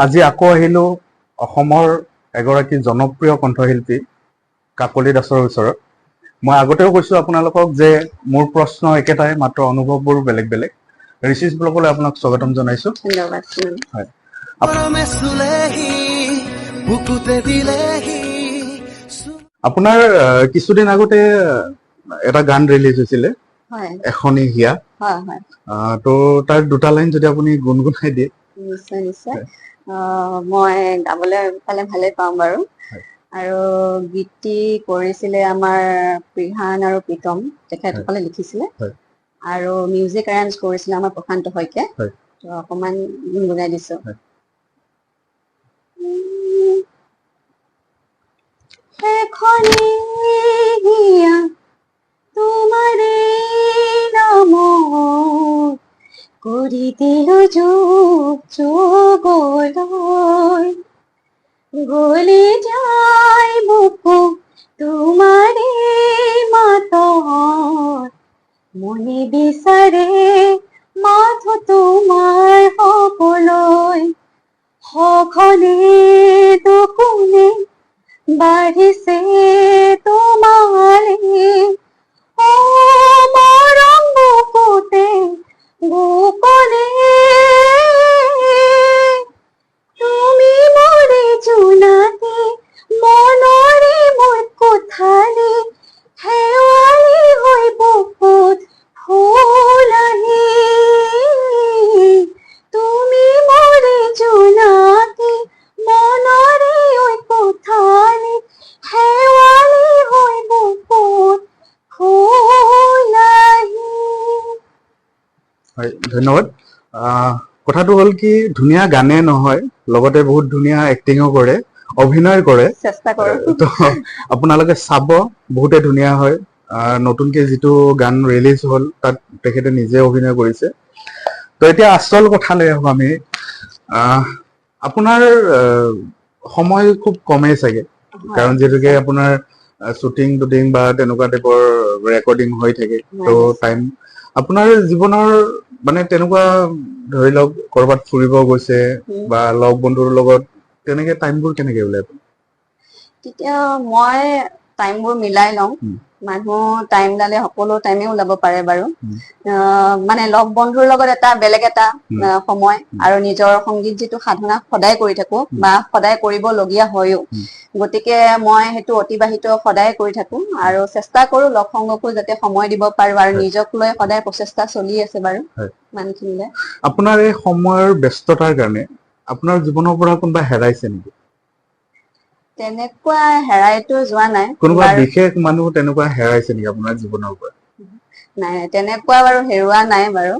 আজি আকৌ আহিলো অসমৰ এগৰাকী জনপ্ৰিয় কণ্ঠশিল্পী কাকলি দাসৰ ওচৰত। মই আগতেও কৈছো আপোনালোকক যে মোৰ প্ৰশ্ন একেটাই, মাত্ৰ অনুভৱবোৰ বেলেগ বেলেগ। ৰিচিজ ব্লগলৈ আপোনাক স্বাগতম জনাইছো। ধন্যবাদ। হয়, আপোনাৰ কিছুদিন আগতে এটা গান ৰিলিজ হৈছিলে, এখনি হিয়া। তো তাৰ দুটা লাইন যদি আপুনি গুণগুণাই দিয়ে। নিশ্চয় নিশ্চয়। মই গাবলৈ পালে ভালে পাম বাৰু। আৰু গীতটি কৰিছিলে আমাৰ প্ৰিহান আৰু প্ৰীতম, তেখেতসকলে লিখিছিলে। আৰু মিউজিক এৰেঞ্জ কৰিছিলে আমাৰ প্ৰশান্ত শইকীয়াই। তো অকমান গুণগুণাই দিছো। এখনি হিয়া তোমাৰে নামত কৰি দিলো যুগ যুগলৈ, গলে যায় বুকু তোমাৰে মাতত, মনে বিচাৰে মাথো তোমাৰ হবলৈ, সঘনে দুগুণে বাঢ়িছে তোমালে, অ মৰম বুকুতে বুকলে, তুমি মোৰে জোনাকী মনৰে মোৰ কোঠালি, শেৱালি হৈ বুকুত ফুল আহি, তুমি মোৰে জোনাকী মনৰে কোঠালি, শেৱালি হৈ বুকুত ফুল আহি। হয়, ধন্যবাদ। কথাটো হ'ল কি, ধুনীয়া গানে নহয়, লগতে বহুত ধুনীয়া এক্টিঙো কৰে, অভিনয় কৰে। চেষ্টা কৰো। তো আপোনালোকে চাব, বহুতে ধুনীয়া হয়। নতুনকে যিটো গান ৰিলিজ হ'ল তাত তেখেতে নিজে অভিনয় কৰিছে। তো এতিয়া আচল কথালৈ আহো আমি। আপোনাৰ সময় খুব কমেই চাগে, কাৰণ যিহেতুকে আপোনাৰ শ্বুটিং টুটিং বা তেনেকুৱা টাইপৰ ৰেকৰ্ডিং হৈ থাকে। তো টাইম আপোনাৰ জীৱনৰ মানে তেনেকুৱা ধৰি লওক কৰবাত ফুৰিব গৈছে বা লগ বন্ধুৰ লগত, তেনেকে টাইমবোৰ কেনেকে ওলাই? তেতিয়া মই টাইমবোৰ মিলাই লওঁ। মানুহ টাইম ওলালে সকলো টাইমে ওলাব পাৰে বাৰু। মানে লগ বন্ধুৰ লগত এটা বেলেগ এটা সময়, আৰু নিজৰ সংগীত যিটো সাধনা সদায় কৰি থাকো বা সদায় কৰিবলগীয়া হয়ও, গতিকে মই সেইটো অতিবাহিত সদায় কৰি থাকো আৰু চেষ্টা কৰো লগ সংগকো যাতে সময় দিব পাৰো, আৰু নিজক লৈ সদায় প্ৰচেষ্টা চলি আছে বাৰু মানুহখিনিলে। আপোনাৰ এই সময়ৰ ব্যস্ততাৰ কাৰণে আপোনাৰ জীৱনৰ পৰা কোনোবা হেৰাইছে নেকি? তেনেকুৱা হেৰাইতো যোৱা নাই। কোনোবা বিশেষ মানুহ তেনেকুৱা হেৰাইছে নেকি আপোনাৰ জীৱনৰ পৰা? নাই, তেনেকুৱা বাৰু হেৰুৱা নাই বাৰু।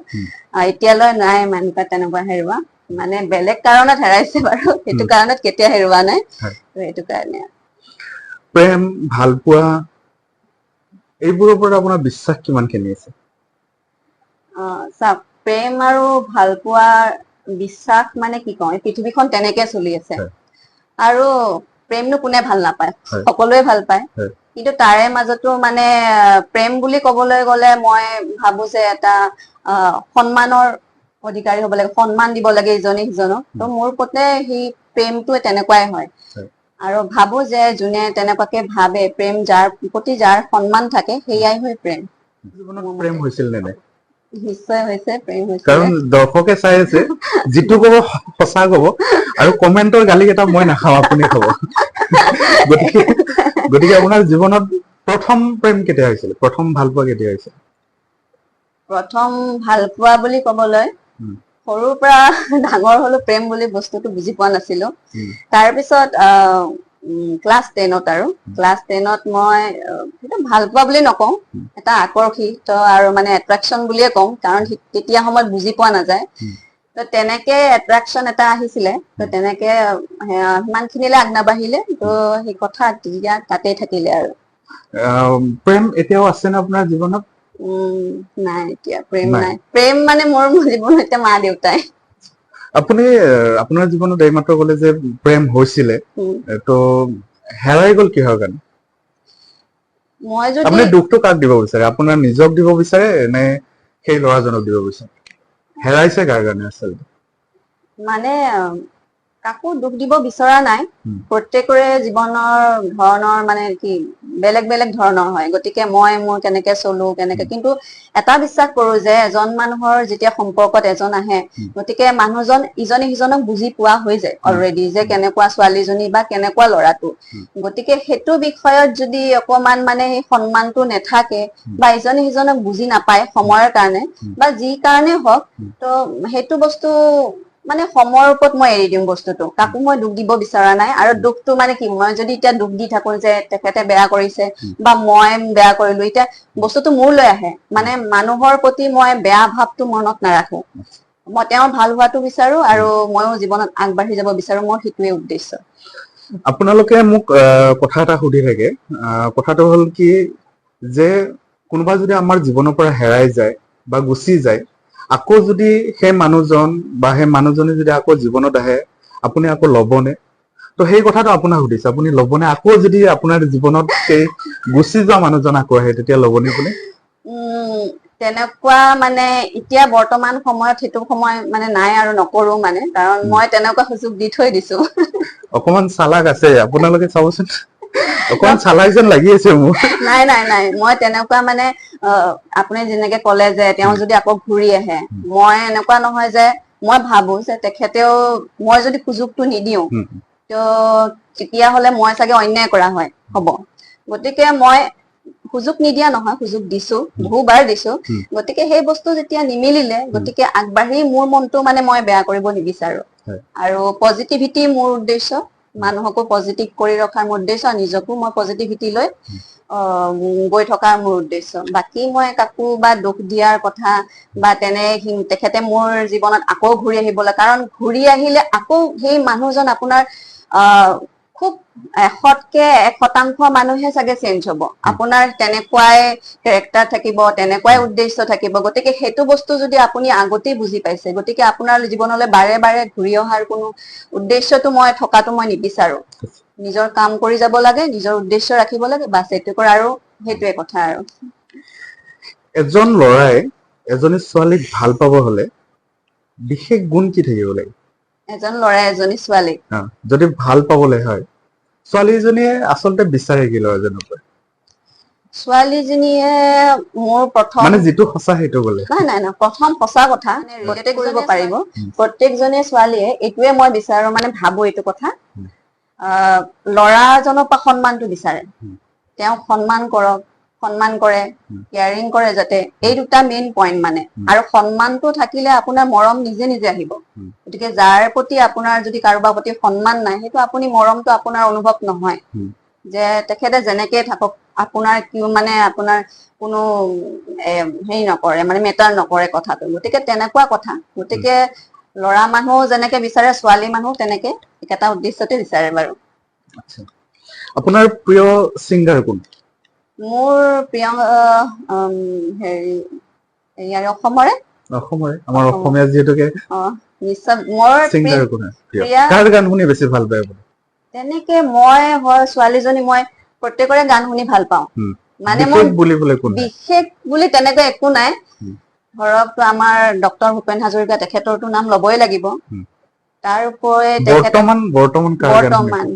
এতিয়ালৈ নাই মানুহ তেনেকুৱা হেৰুৱা। মানে বেলেগ কাৰণত হেৰাইছে বাৰু, সেইটো কাৰণত কেতিয়া হেৰুৱা নাই, সেইটো কাৰণে। প্ৰেম, ভাল পোৱা, এইবোৰৰ পৰা আপোনাৰ বিশ্বাস কিমানখিনি আছে? চাওক, প্ৰেম আৰু ভাল পোৱা, বিশ্বাস মানে কি কওঁ, এই পৃথিৱীখন তেনেকে চলি আছে। আৰু প্ৰেমনো কোনে ভাল নাপায়, সকলোৱে ভাল পায়। কিন্তু তাৰে মাজতো মানে প্ৰেম বুলি কবলৈ গলে মই ভাবো যে এটা সন্মানৰ অধিকাৰী হব লাগে, সন্মান দিব লাগে ইজনে সিজনক। তো মোৰ প্ৰতি সেই প্ৰেমটো তেনেকুৱাই হয়। আৰু ভাবো যে যোনে তেনেকুৱাকে ভাবে, প্ৰেম যাৰ প্ৰতি যাৰ সন্মান থাকে, সেয়াই হয় প্ৰেম। জীৱনত প্ৰেম হৈছিল নে নাই? নিশ্চয় হৈছে, প্ৰেম হৈছে। কাৰণ দৰ্শকে চাই আছে, যিটো কব সঁচা কব, আৰু কমেন্টৰ গালি কেইটা মই নাখাওঁ, আপুনি খাব। গতিকে আপোনাৰ জীৱনত প্ৰথম প্ৰেম কেতিয়া হৈছিল? প্ৰথম ভাল পোৱা কেতিয়া হৈছিল? প্ৰথম ভাল পোৱা বুলি কবলৈ, সৰুৰ পৰা ডাঙৰ হলো প্ৰেম বুলি বস্তুটো বুজি পোৱা নাছিলো। তাৰপিছত ক্লাছ 10ত, আৰু ক্লাছ 10ত মই সেইটো ভাল পোৱা বুলি নকওঁ, এটা আকৰ্ষিত আৰু মানে এট্ৰেকচন বুলিয়ে কওঁ, কাৰণ তেতিয়া সময়ত বুজি পোৱা নাযায়। তো তেনেকে এট্ৰেকচন এটা আহিছিলে। তো তেনেকে সিমান খিনিলে আগ নাবাঢ়িলে। তো সেই কথা তাতেই থাকিলে আৰু। প্ৰেম এতিয়াও আছে নে আপোনাৰ জীৱনত? নাই, এতিয়া প্ৰেম নাই। প্ৰেম মানে মোৰ জীৱনত এতিয়া মা দেউতাই। আপুনি আপোনাৰ জীৱনত এইমাত্ৰ কলে যে প্ৰেম হৈছিলে, তো হেৰাই গল কিহৰ কাৰণে? আপুনি দুখটো কাক দিব বিচাৰে? আপোনাৰ নিজক দিব বিচাৰে নে সেই ল'ৰাজনক দিব বিচাৰে? হেৰাইছে কাৰ কাৰণে আচলতে? মানে কাকো দুখ দিব বিচৰা নাই, প্ৰত্যেকৰে জীৱনৰ ধৰণৰ মানে কি বেলেগ বেলেগ ধৰণৰ হয়, গতিকে মই মোৰ কেনেকে চলো কেনেকে, কিন্তু এটা বিশ্বাস কৰো যে এজন মানুহৰ যেতিয়া সম্পৰ্কত এজন আহে, গতিকে মানুহজন ইজনে সিজনক বুজি পোৱা হৈ যায় অলৰেডি, যে কেনেকুৱা ছোৱালীজনী বা কেনেকুৱা ল'ৰাটো, গতিকে সেইটো বিষয়ত যদি অকমান মানে সেই সন্মানটো নেথাকে বা ইজনে সিজনক বুজি নাপায় সময়ৰ কাৰণে বা যি কাৰণে হওক, তো সেইটো বস্তু মানে সময়ৰ ওপৰত মই এৰি দিম বস্তুটো, কাকো মই দুখ দিব বিচৰা নাই। আৰু দুখটো মানে কি, মই যদি এতিয়া দুখ দি থাকো যে তেখেতে বেয়া কৰিছে বা মই বেয়া কৰিলো, এতিয়া বস্তুটো মোৰলৈ আহে, মানে মানুহৰ প্ৰতি মই বেয়া ভাৱটো মনত নাৰাখো, মই তেওঁৰ ভাল হোৱাটো বিচাৰো আৰু ময়ো জীৱনত আগবাঢ়ি যাব বিচাৰো, মোৰ সেইটোৱে উদ্দেশ্য। আপোনালোকে মোক কথা এটা সুধি থাকে, কথাটো হ'ল কি যে কোনোবা যদি আমাৰ জীৱনৰ পৰা হেৰাই যায় বা গুচি যায়, আকৌ যদি সেই মানুহজন বা সেই মানুহজনী যদি আকৌ জীৱনত আহে, আপুনি আকৌ ল'বনে? তো সেই কথাটো আপোনাক সুধিছে, আপুনি ল'বনে? আকৌ যদি আপোনাৰ জীৱনত সেই গুচি যোৱা মানুহজন আকৌ আহে, তেতিয়া ল'বনে আপুনি? তেনেকুৱা মানে এতিয়া বৰ্তমান সময়ত সেইটো সময় মানে নাই আৰু নকৰো মানে, কাৰণ মই তেনেকুৱা সুযোগ দি থৈ দিছো। অকমান চালাক আছে আপোনালোকে, চাবচোন অকমান চালাক যেন লাগি আছে মোৰ। নাই নাই নাই, মই তেনেকুৱা মানে আপুনি যেনেকে ক'লে যে তেওঁ যদি আকৌ ঘূৰি আহে, মই এনেকুৱা নহয় যে, মই ভাবো যে তেখেতেও, মই যদি সুযোগটো নিদিও তো তেতিয়াহলে মই চাগে অন্যায় কৰা হয় হ'ব, গতিকে মই সুযোগ নিদিয়া নহয়, সুযোগ দিছো, বহুবাৰ দিছো, গতিকে সেই বস্তু যেতিয়া নিমিলিলে, গতিকে আগবাঢ়ি মোৰ মনটো মানে মই বেয়া কৰিব নিবিচাৰো, আৰু পজিটিভিটি মোৰ উদ্দেশ্য, মানুহকো পজিটিভ কৰি ৰখাৰ মোৰ উদ্দেশ্য, নিজকো মই পজিটিভিটি লৈ গৈ থকাৰ মোৰ উদ্দেশ্য। বাকী মই কাকো বা দুখ দিয়াৰ কথা বা তেখেতে মোৰ জীৱনত আকৌ ঘূৰি আহিবলৈ, কাৰণ ঘূৰি আহিলে আকৌ সেই মানুহজন আপোনাৰ খুব 100% মানুহে চাগে চেঞ্জ হব, আপোনাৰ তেনেকুৱাই কেৰেক্টাৰ থাকিব, তেনেকুৱাই উদ্দেশ্য থাকিব, গতিকে সেইটো বস্তু যদি আপুনি আগতেই বুজি পাইছে, গতিকে আপোনাৰ জীৱনলৈ বাৰে বাৰে ঘূৰি অহাৰ কোনো উদ্দেশ্যটো মই থকাটো মই নিবিচাৰো। নিজৰ কাম কৰি যাব লাগে, নিজৰ উদ্দেশ্য ৰাখিব লাগে, বাছ এইটো কৰা, আৰু সেইটোৱে কথা আৰু। এজন ল'ৰাই এজনী ছোৱালীক ভাল পাব হলে বিশেষ গুণ কি থাকিব লাগে? এজন ল'ৰাই এজনী ছোৱালীক যদি ভাল পাবলৈ হয়, ছোৱালীজনীয়ে আচলতে বিচাৰে কি ল'ৰাজনৰ পৰা? ছোৱালীজনীয়ে মোৰ প্ৰথম, মানে যিটো সঁচা সেইটো বলে। নাই নাই নাই, প্ৰথম সঁচা কথা ৰিলেট কৰিব পাৰিব, প্ৰত্যেকজনী ছোৱালীয়ে এইটোৱে মই বিচাৰো, মানে ভাবো এইটো কথা, ল'ৰাজনৰ পৰা সন্মানটো বিচাৰে, তেওঁক সন্মান কৰক, সন্মান কৰে, কেয়াৰিং কৰে যাতে, এই দুটা মেইন পইণ্ট মানে, আৰু সন্মানটো থাকিলে আপোনাৰ মৰম নিজে নিজে আহিব, গতিকে যাৰ প্ৰতি আপোনাৰ যদি কাৰোবাৰ প্ৰতি সন্মান নাই, সেইটো আপুনি মৰমটো আপোনাৰ অনুভৱ নহয়, যে তেখেতে যেনেকে থাকক, আপোনাৰ কি মানে আপোনাৰ কোনো হেৰি নকৰে, মানে মেটাৰ নকৰে কথাটো, গতিকে তেনেকুৱা কথা। গতিকে ল'ৰা মানুহ যেনেকে বিচাৰে, ছোৱালী মানুহ তেনেকে একেটা উদ্দেশ্যতে বিচাৰে বাৰু। আপোনাৰ প্ৰিয় ছিংগাৰ কোন? মোৰ প্ৰিয় হেৰি অসমৰে আমাৰ অসমীয়া যিহেতুকে নিশ্চয় মোৰ ছিংগাৰ কোন প্ৰিয়? প্ৰিয়া, কাৰ গান শুনি বেছি ভাল পায় আপুনি? তেনেকে মই হয় ছোৱালীজনী, মই প্ৰত্যেকৰে গান শুনি ভাল পাওঁ, মানে মোৰ বিশেষ বুলি তেনেকৈ একো নাই, ধৰক আমাৰ ডক্টৰ ভূপেন হাজৰিকা, তেখেতৰটো নাম ল'বই লাগিব, তাৰ উপৰি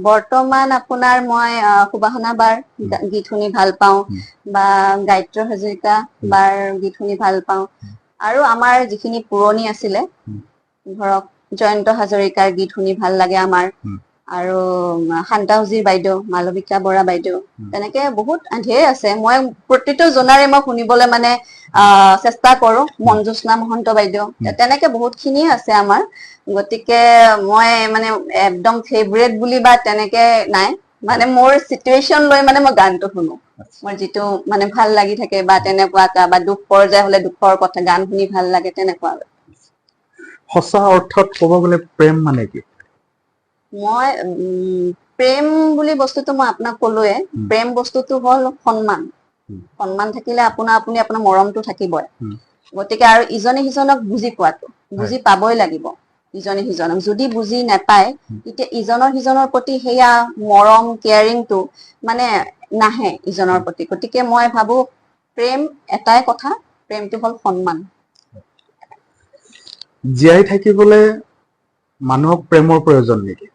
বৰ্তমান আপোনাৰ মই সুবাসনা বাৰ গীত শুনি ভাল পাওঁ, বা গায়ত্ৰী হাজৰিকা বাৰ গীত শুনি ভাল পাওঁ, আৰু আমাৰ যিখিনি পুৰণি আছিলে, ধৰক জয়ন্ত হাজৰিকাৰ গীত শুনি ভাল লাগে আমাৰ, আৰু শান্তাউজীৰ বাইদেউ, মালবিকা বৰা বাইদেউ, তেনেকে বহুত ঢেৰ আছে, মই প্ৰতিটো জনাৰে মই শুনিবলৈ মানে চেষ্টা কৰো, মঞ্জুস্না মহন্ত বাইদেউ, তেনেকে বহুত খিনিয়ে আছে আমাৰ, গতিকে মই মানে একদম ফেভৰেট বুলি বা তেনেকে নাই, মানে মোৰ চিটুৱেশ্যন লৈ মানে মই গানটো শুনো, মোৰ যিটো মানে ভাল লাগি থাকে, বা তেনেকুৱা বা দুখ পৰ্যায় হলে দুখৰ কথা গান শুনি ভাল লাগে, তেনেকুৱা আৰু। সঁচা অৰ্থত ক'ব গ'লে প্ৰেম মানে কি? মই প্ৰেম বুলি বস্তুটো মই আপোনাক ক'লোৱে, প্ৰেম বস্তুটো হ'ল সন্মান, সন্মান থাকিলে আপুনি আপোনাৰ মৰমটো থাকিবই, গতিকে আৰু ইজনে সিজনক বুজি পোৱাটো, বুজি পাবই লাগিব ইজনে সিজনক, যদি বুজি নাপায় তেতিয়া ইজনৰ সিজনৰ প্ৰতি সেয়া মৰম কেয়াৰিংটো মানে নাহে ইজনৰ প্ৰতি, গতিকে মই ভাবো প্ৰেম এটাই কথা, প্ৰেমটো হ'ল সন্মান। জীয়াই থাকিবলৈ মানুহক প্ৰেমৰ প্ৰয়োজন নেকি?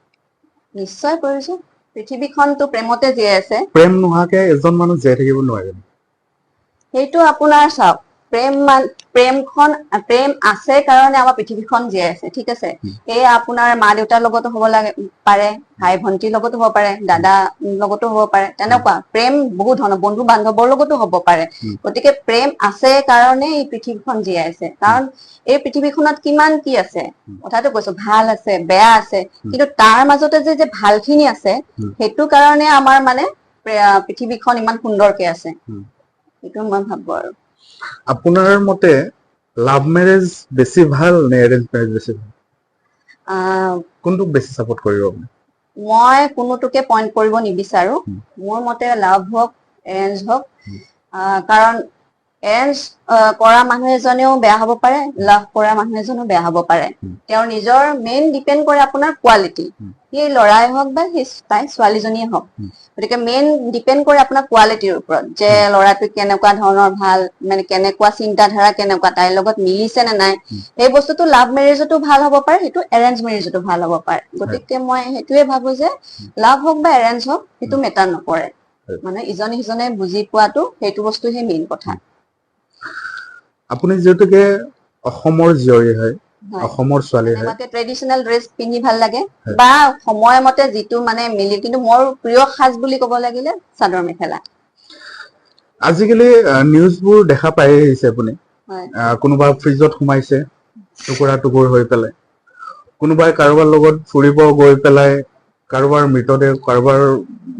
নিশ্চয় প্ৰয়োজন। পৃথিৱীখনতো প্ৰেমতে জীয়াই আছে। প্ৰেম নোহোৱাকে এজন মানুহ জীয়াই থাকিব নোৱাৰে। সেইটো আপোনাৰ চাওক, প্ৰেম আছে কাৰণে আমাৰ পৃথিৱীখন জীয়াই আছে, ঠিক আছে। এই আপোনাৰ মা দেউতাৰ লগতো হ'ব পাৰে, ভাই ভন্টিৰ লগতো হ'ব পাৰে, দাদা লগতো হ'ব পাৰে, তেনেকুৱা প্ৰেম বহুত ধৰণৰ, বন্ধু বান্ধৱৰ লগতো হ'ব পাৰে। গতিকে প্ৰেম আছে কাৰণে এই পৃথিৱীখন জীয়াই আছে। কাৰণ এই পৃথিৱীখনত কিমান কি আছে, কথাটো কৈছো, ভাল আছে, বেয়া আছে, কিন্তু তাৰ মাজতে যে ভাল খিনি আছে, সেইটো কাৰণে আমাৰ মানে পৃথিৱীখন ইমান সুন্দৰকে আছে। সেইটো মই ভাবো আৰু। আপোনাৰ মতে লাভ মেৰেজ বেছি ভাল নে এৰেঞ্জ মেৰেজ বেছি ভাল? কোনটোক বেছি সাপোৰ্ট কৰিব আপুনি? মই কোনোটোকে পইণ্ট কৰিব নিবিচাৰো। মোৰ মতে লাভ হওক, এৰেঞ্জ হওক, কাৰণ এৰেঞ্জ কৰা মানুহ এজনেও বেয়া হ'ব পাৰে, লাভ কৰা মানুহ এজনেও বেয়া হ'ব পাৰে। তেওঁৰ নিজৰ মেইন ডিপেণ্ড কৰে আপোনাৰ কোৱালিটি, সেই ল'ৰাই হওক বা সেই তাই ছোৱালীজনীয়ে হওক। গতিকে মেইন ডিপেণ্ড কৰে আপোনাৰ কোৱালিটিৰ ওপৰত, যে ল'ৰাটো কেনেকুৱা ধৰণৰ ভাল, মানে কেনেকুৱা চিন্তাধাৰা, কেনেকুৱা তাইৰ লগত মিলিছে নে নাই। সেই বস্তুটো লাভ মেৰেজতো ভাল হ'ব পাৰে, সেইটো এৰেঞ্জ মেৰেজতো ভাল হ'ব পাৰে। গতিকে মই সেইটোৱে ভাবো যে লাভ হওক বা এৰেঞ্জ হওক, সেইটো মেটাৰ নকৰে। মানে ইজনে সিজনে বুজি পোৱাটো, সেইটো বস্তুহে মেইন কথা। আপুনি যিহেতুকে অসমৰ জীয়ৰী হয়, অসমৰ ছোৱালী হয়, ট্ৰেডিচনেল ড্ৰেছ পিন্ধি ভাল লাগে, বা সময়মতে যিটো মানে মিলি, কিন্তু মোৰ প্ৰিয় সাজ বুলি ক'ব লাগিলে চাদৰ মেখেলা। আজিকালি নিউজবোৰ দেখা পাই আহিছে আপুনি, কোনোবা ফ্ৰিজত সোমাইছে টুকুৰা টুকুৰ হৈ পেলাই, কোনোবাই কাৰোবাৰ লগত ফুৰিব গৈ পেলাই কাৰোবাৰ মৃতদেহ কাৰোবাৰ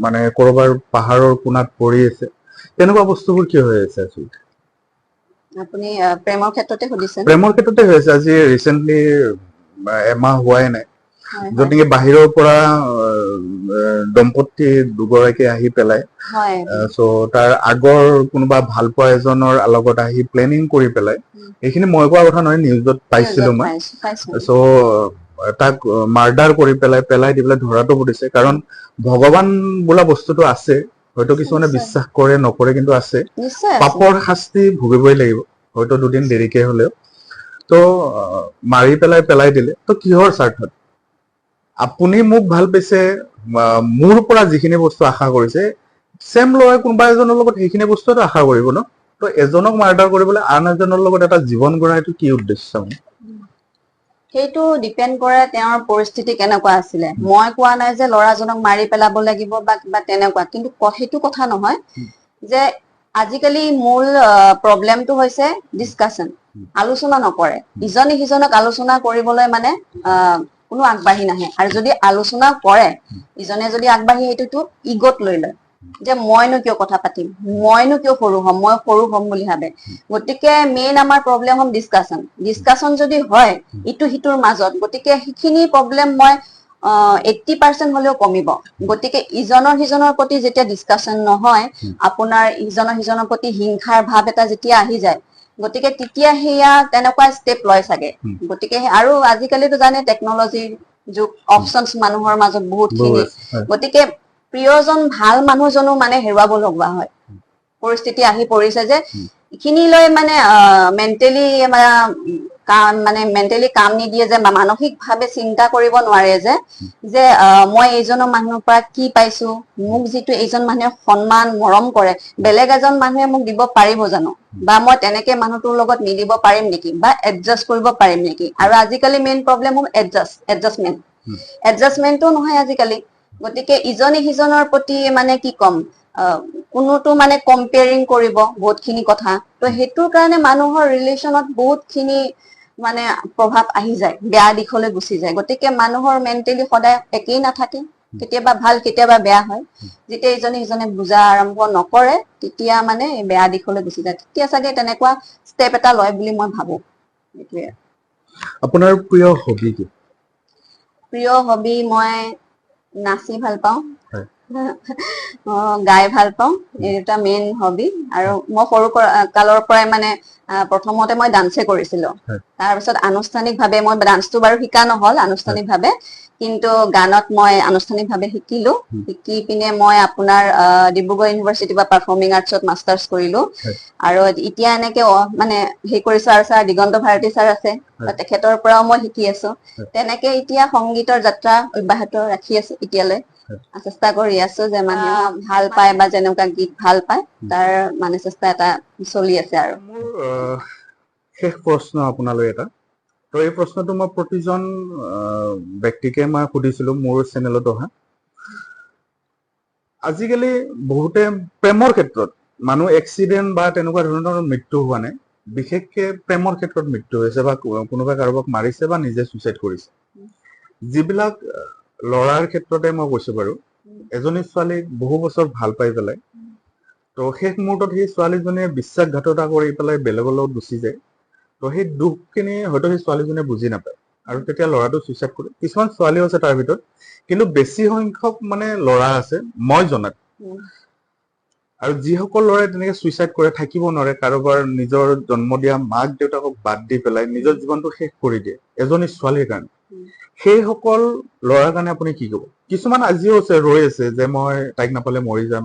মানে কৰবাৰ পাহাৰৰ কোণাত পৰি আছে। তেনেকুৱা বস্তুবোৰ কিয় হৈ আছে আচলতে? আপুনি প্ৰেমৰ ক্ষেত্ৰতে সুধিছে? প্ৰেমৰ ক্ষেত্ৰতে হৈ আছে। আজি ৰিচেন্টলি এমাহ হোৱাই নাই, যদিকে বাহিৰৰ পৰা দম্পতি দুগৰাকী আহি পেলাই, চ' তাৰ আগৰ কোনোবা ভাল পোৱা এজনৰ লগত আহি প্লেনিং কৰি পেলাই, এইখিনি মই কোৱা কথা নহয়, নিউজত পাইছিলো মই। চ' তাক মাৰ্ডাৰ কৰি পেলাই দি পেলাই ধৰাটো পৰিছে। কাৰণ ভগৱান বোলা বস্তুটো আছে, হয়তো কিছুমানে বিশ্বাস কৰে নকৰে, কিন্তু আছে। পাপৰ শাস্তি ভুগিবই লাগিব, হয়তো দুদিন দেৰিকে হলেও। তো মাৰি পেলাই দিলে, তো কিহৰ স্বাৰ্থত? আপুনি মোক ভাল পাইছে, মোৰ পৰা যিখিনি বস্তু আশা কৰিছে, চেম ল'ৰাই কোনোবা এজনৰ লগত সেইখিনি বস্তুটো আশা কৰিব ন। তো এজনক মাৰ্ডাৰ কৰিবলৈ আন এজনৰ লগত এটা জীৱন গঢ়াটো কি উদ্দেশ্য? সেইটো ডিপেণ্ড কৰে তেওঁৰ পৰিস্থিতি কেনেকুৱা আছিলে। মই কোৱা নাই যে ল'ৰাজনক মাৰি পেলাব লাগিব বা কিবা তেনেকুৱা, কিন্তু সেইটো কথা নহয়। যে আজিকালি মূল প্ৰব্লেমটো হৈছে ডিছকাশ্যন, আলোচনা নকৰে। ইজনে সিজনক আলোচনা কৰিবলৈ মানে কোনো আগবাঢ়ি নাহে। আৰু যদি আলোচনা কৰে, ইজনে যদি আগবাঢ়ি সেইটোতো ইগত লৈ লয়, যে মইনো কিয় কথা পাতিম, মইনো কিয় সৰু হ'ম, মই সৰু হ'ম বুলি ভাবে। গতিকে মেইন আমাৰ প্ৰব্লেম হ'ল ডিছকাশ্যন যদি হয় ইটো সিটোৰ মাজত, গতিকে সেইখিনি প্ৰব্লেম মই 80% হলেও কমিব। গতিকে ইজনৰ সিজনৰ প্ৰতি যেতিয়া ডিছকাশ্যন নহয়, আপোনাৰ ইজনৰ সিজনৰ প্ৰতি হিংসাৰ ভাৱ এটা যেতিয়া আহি যায়, গতিকে তেতিয়া সেয়া তেনেকুৱা ষ্টেপ লয় চাগে। গতিকে আৰু আজিকালিতো জানে টেকনলজিৰ যুগ, অপচনছ মানুহৰ মাজত বহুতখিনি। গতিকে প্ৰিয়জন ভাল মানুহজনো মানে হেৰুৱাব লগা হয়। পৰিস্থিতি আহি পৰিছে যে এইখিনি লৈ মানে মেণ্টেলি কাম নিদিয়ে, যে মানসিকভাৱে চিন্তা কৰিব নোৱাৰে যে মই এইজনৰ মানুহৰ পৰা কি পাইছো, মোক যিটো এইজন মানুহে সন্মান মৰম কৰে, বেলেগ এজন মানুহে মোক দিব পাৰিব জানো, বা মই তেনেকে মানুহটোৰ লগত মিলিব পাৰিম নেকি, বা এডজাষ্ট কৰিব পাৰিম নেকি। আৰু আজিকালি মেইন প্ৰব্লেম হ'ল এডজাষ্টমেণ্টটো নহয় আজিকালি। গতিকে ইজনে সিজনৰ প্ৰতি মানে কি ক'ম, কোনোটো মানে কম্পেয়াৰিং কৰিব বহুতখিনি কথা। তো সেইটোৰ কাৰণে মানুহৰ ৰিলেশ্যনত বহুতখিনি মানে প্ৰভাৱ আহি যায়, বেয়া দিশলৈ গুচি যায়। গতিকে মানুহৰ মেণ্টেলি সদায় একেই নাথাকে, কেতিয়াবা ভাল কেতিয়াবা বেয়া হয়। যেতিয়া ইজনে সিজনে বুজা আৰম্ভ নকৰে, তেতিয়া মানে বেয়া দিশলৈ গুচি যায়। তেতিয়া চাগে তেনেকুৱা ষ্টেপ এটা লয় বুলি মই ভাবো। সেইটোৱে। আপোনাৰ প্ৰিয় হবি কি? প্ৰিয় হবি, মই নাচি ভাল পাওঁ, গাই ভাল পাওঁ, এই দুটা মেইন হবি। আৰু মই সৰু কালৰ পৰাই মানে প্ৰথমতে মই ডান্সে কৰিছিলো। তাৰপিছত আনুষ্ঠানিকভাৱে, মই ডান্সটো বাৰু শিকা নহল আনুষ্ঠানিকভাৱে, কিন্তু গানত মই আনুষ্ঠানিকভাৱে শিকিলো শিকি পিনে মই আপোনাৰ ডিব্ৰুগড় ইউনিভাৰ্চিটিৰ পৰা পাৰফৰ্মিং আৰ্টছত মাষ্টাৰ্ছ কৰিলো আৰু এতিয়া এনেকে মানে হেৰি কৰিছো আৰু ছাৰ দিগন্ত ভাৰতী ছাৰ আছে তেখেতৰ পৰাও মই শিকি আছো তেনেকে এতিয়া সংগীতৰ যাত্ৰা অব্যাহত ৰাখি আছো এতিয়ালৈ চেষ্টা কৰি আছো যে মানুহে ভাল পায় বা যেনেকুৱা গীত ভাল পায় তাৰ মানে চেষ্টা এটা চলি আছে আৰু মোৰ শেষ প্ৰশ্ন আপোনালৈ এটা তো এই প্ৰশ্নটো মই প্ৰতিজন ব্যক্তিকে মই সুধিছিলো মোৰ চেনেলত অহা আজিকালি বহুতে প্ৰেমৰ ক্ষেত্ৰত মানুহ এক্সিডেণ্ট বা তেনেকুৱা ধৰণৰ মৃত্যু হোৱা নাই বিশেষকে প্ৰেমৰ ক্ষেত্ৰত মৃত্যু হৈছে বা কোনোবাই কাৰোবাক মাৰিছে বা নিজে সুইচাইড কৰিছে যিবিলাক ল'ৰাৰ ক্ষেত্ৰতে মই কৈছো বাৰু এজনী ছোৱালীক বহু বছৰ ভাল পাই পেলাই তো শেষ মুহূৰ্তত সেই ছোৱালীজনীয়ে বিশ্বাসঘাতকতা কৰি পেলাই বেলেগৰ লগত গুচি যায় তো সেই দুখখিনি হয়তো সেই ছোৱালীজনীয়ে বুজি নাপায় আৰু তেতিয়া ল'ৰাটো সুইচাইড কৰে কিছুমান ছোৱালীও আছে তাৰ ভিতৰত কিন্তু বেছি সংখ্যক মানে ল'ৰা আছে মই জনাত আৰু যিসকল ল'ৰাই তেনেকে সুইচাইড কৰে থাকিব নোৱাৰে কাৰোবাৰ নিজৰ জন্ম দিয়া মাক দেউতাকক বাদ দি পেলাই নিজৰ জীৱনটো শেষ কৰি দিয়ে এজনী ছোৱালীৰ কাৰণে সেইসকল ল'ৰাৰ কাৰণে আপুনি কি ক'ব কিছুমান আজিও আছে ৰৈ আছে যে মই তাইক নাপালে মৰি যাম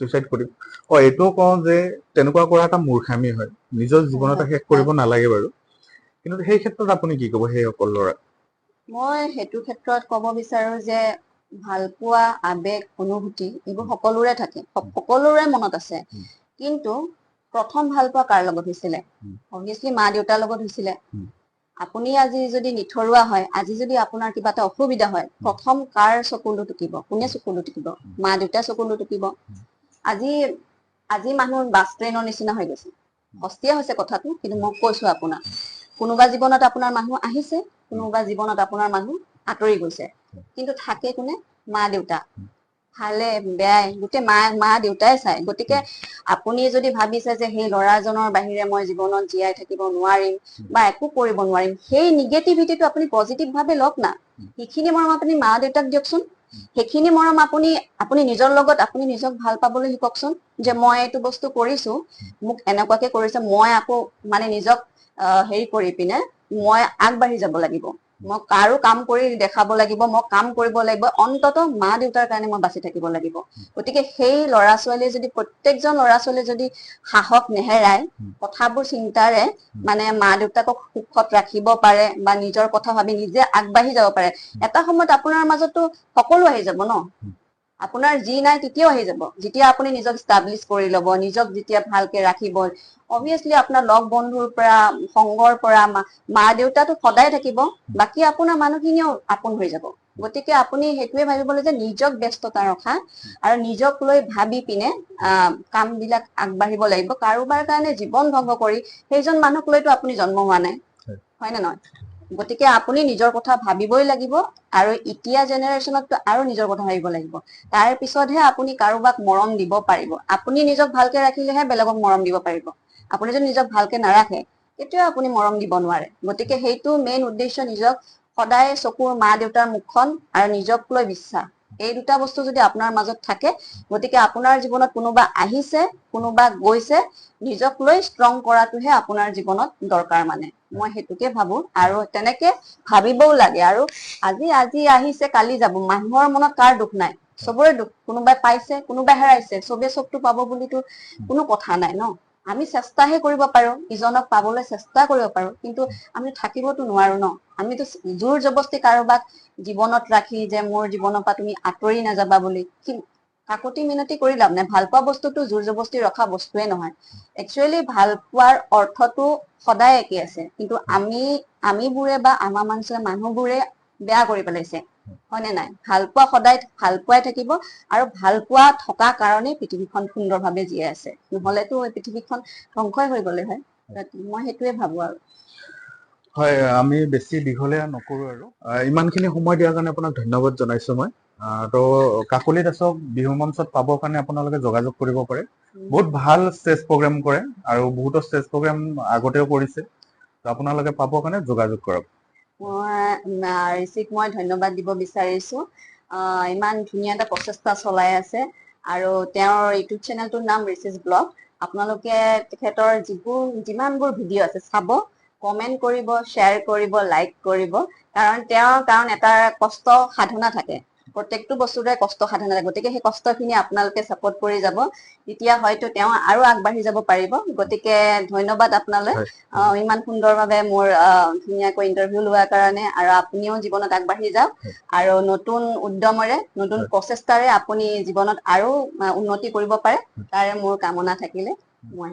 সুইচাইড কৰিম এইটোও কওঁ যে তেনেকুৱা কৰা এটা মূৰ্খামি হয় নিজৰ জীৱনটা শেষ কৰিব নালাগে বাৰু কিন্তু সেই ক্ষেত্ৰত আপুনি কি ক'ব সেইসকল ল'ৰা মই সেইটো ক্ষেত্ৰত ক'ব বিচাৰো যে ভাল পোৱা আবেগ অনুভূতি এইবোৰ সকলোৰে থাকে সকলোৰে মনত আছে কিন্তু প্ৰথম ভাল পোৱা কাৰ লগত হৈছিলে অবভিয়াছলি মা দেউতাৰ লগত হৈছিলে আপুনি আজি যদি নিথৰুৱা হয় আজি যদি আপোনাৰ কিবা এটা অসুবিধা হয় প্ৰথম কাৰ চকুলো টুকিব কোনে চকুলো টুকিব মা দেউতাৰ চকুলো টুকিব আজি আজি মানুহ বাছ ট্ৰেইনৰ নিচিনা হৈ গৈছে সস্তীয়া হৈছে কথাটো কিন্তু মই কৈছো আপোনাক কোনোবা জীৱনত আপোনাৰ মানুহ আহিছে কোনোবা জীৱনত আপোনাৰ মানুহ আঁতৰি গৈছে কিন্তু থাকে কোনে মা দেউতা ভালে বেয়াই গোটেই মা দেউতাই চাই গতিকে আপুনি যদি ভাবিছে যে সেই ল'ৰাজনৰ বাহিৰে মই জীৱনত জীয়াই থাকিব নোৱাৰিম বা একো কৰিব নোৱাৰিম সেই নিগেটিভিটিটো আপুনি পজিটিভ ভাৱে লওক না সেইখিনি মৰম আপুনি মা দেউতাক দিয়কচোন সেইখিনি মৰম আপুনি নিজৰ লগত আপুনি নিজক ভাল পাবলৈ শিককচোন যে মই এইটো বস্তু কৰিছো মোক এনেকুৱাকে কৰিছে মই আকৌ মানে নিজক হেৰি কৰি পিনে মই আগবাঢ়ি যাব লাগিব মই কাৰো কাম কৰি দেখাব লাগিব মই কাম কৰিব লাগিব অন্ততঃ মা দেউতাৰ কাৰণে মই বাচি থাকিব লাগিব গতিকে সেই ল'ৰা ছোৱালীয়ে যদি প্ৰত্যেকজন ল'ৰা ছোৱালীয়ে যদি সাহস নেহেৰাই কথাবোৰ চিন্তাৰে মানে মা দেউতাকক সুখত ৰাখিব পাৰে বা নিজৰ কথা ভাবি নিজে আগবাঢ়ি যাব পাৰে এটা সময়ত আপোনাৰ মাজতো সকলো আহি যাব ন আপোনাৰ যি নাই তেতিয়াও আহি যাব যেতিয়া আপুনি নিজক ষ্টাব্লিছ কৰি ল'ব নিজক যেতিয়া ভালকে ৰাখিব অবভিয়াছলি আপোনাৰ লগ বন্ধুৰ পৰা সংগৰ পৰা মা দেউতাটো সদায় থাকিব বাকী আপোনাৰ মানুহখিনিও আপোন হৈ যাব গতিকে আপুনি সেইটোৱে ভাবিবলৈ যে নিজক ব্যস্ততা ৰখা আৰু নিজক লৈ ভাবি পিনে কাম বিলাক আগবাঢ়িব লাগিব কাৰোবাৰ কাৰণে জীৱন ধ্বংস কৰি সেইজন মানুহক লৈতো আপুনি জন্ম হোৱা নাই হয় নে নহয় গতিকে আপুনি নিজৰ কথা ভাবিবই লাগিব আৰু এতিয়া জেনেৰেশ্যনততো আৰু নিজৰ কথা ভাবিব লাগিব তাৰ পিছতহে আপুনি কাৰোবাক মৰম দিব পাৰিব আপুনি নিজক ভালকে ৰাখিলেহে বেলেগক মৰম দিব পাৰিব আপুনি যদি নিজক ভালকে নাৰাখে কেতিয়াও আপুনি মৰম দিব নোৱাৰে গতিকে সেইটো মেইন উদ্দেশ্য নিজক সদায় চকুৰ মা দেউতাৰ মুখখন আৰু নিজক লৈ বিশ্বাস এই দুটা বস্তু যদি আপোনাৰ মাজত থাকে গতিকে আপোনাৰ জীৱনত কোনোবা আহিছে কোনোবা গৈছে নিজক লৈ ষ্ট্ৰং কৰাটোহে আপোনাৰ জীৱনত দৰকাৰ মানে মই সেইটোকে ভাবো আৰু তেনেকে ভাবিবও লাগে আৰু আজি আহিছে কালি যাব মানুহৰ মনত কাৰ দুখ নাই চবৰে দুখ কোনোবাই পাইছে কোনোবাই হেৰাইছে চবে চবটো পাব বুলিতো কোনো কথা নাই ন আমি চেষ্টাহে কৰিব পাৰো ইজনক পাবলৈ চেষ্টা কৰিব পাৰো কিন্তু আমি থাকিবতো নোৱাৰো ন আমিতো জোৰ জবস্তি কাৰোবাক জীৱনত ৰাখি যে মোৰ জীৱনৰ পৰা তুমি আঁতৰি নাযাবা বুলি কাকতি মিনতি কৰি লাভ নাই ভাল পোৱা বস্তুটো জোৰ জবস্তি ৰখা বস্তুৱে নহয় একচুৱেলি ভাল পোৱাৰ অৰ্থটো সদায় একে আছে কিন্তু আমিবোৰে বা আমাৰ মানুহবোৰে বেয়া কৰি পেলাইছে হয় নে নাই ভাল পোৱা সদায় ভাল পোৱাই থাকিব আৰু ভাল পোৱা থকা কাৰণেই পৃথিৱীখন সুন্দৰভাৱে জীয়াই আছে নহলেতো পৃথিৱীখন ধ্বংসই হৈ গলে হয় মই সেইটোৱে ভাবো আৰু হয় আমি বেছি দীঘলীয়া নকৰো আৰু ইমানখিনি সময় দিয়াৰ কাৰণে আপোনাক ধন্যবাদ জনাইছো মই তো কাকলি দাসক বিহু মঞ্চত পাবৰ কাৰণে আপোনালোকে যোগাযোগ কৰিব পাৰে বহুত ভাল ষ্টেজ প্ৰগ্ৰেম কৰে আৰু বহুতো ষ্টেজ প্ৰগ্ৰেম আগতেও কৰিছে আপোনালোকে পাবৰ কাৰণে যোগাযোগ কৰক ঋষিক মই ধন্যবাদ দিব বিচাৰিছো ইমান ধুনীয়া এটা প্ৰচেষ্টা চলাই আছে আৰু তেওঁৰ ইউটিউব চেনেলটোৰ নাম ঋষিক ব্লগ আপোনালোকে তেখেতৰ যিমানবোৰ ভিডিঅ' আছে চাব কমেন্ট কৰিব, শ্বেয়াৰ কৰিব, লাইক কৰিব, কাৰণ এটা কষ্ট সাধনা থাকে, প্ৰত্যেকটো বস্তুৰে কষ্ট সাধনা থাকে, গতিকে সেই কষ্টখিনি আপোনালোকে ছাপোৰ্ট কৰি যাব, তেতিয়া হয়তো তেওঁ আৰু আগবাঢ়ি যাব পাৰিব। গতিকে ধন্যবাদ আপোনালৈ ইমান সুন্দৰভাৱে মোৰ ধুনীয়াকৈ ইণ্টাৰভিউ লোৱাৰ কাৰণে, আৰু আপুনিও জীৱনত আগবাঢ়ি যাওক আৰু নতুন উদ্যমৰে, নতুন প্ৰচেষ্টাৰে আপুনি জীৱনত আৰু উন্নতি কৰিব পাৰে, তাৰে মোৰ কামনা থাকিলে মই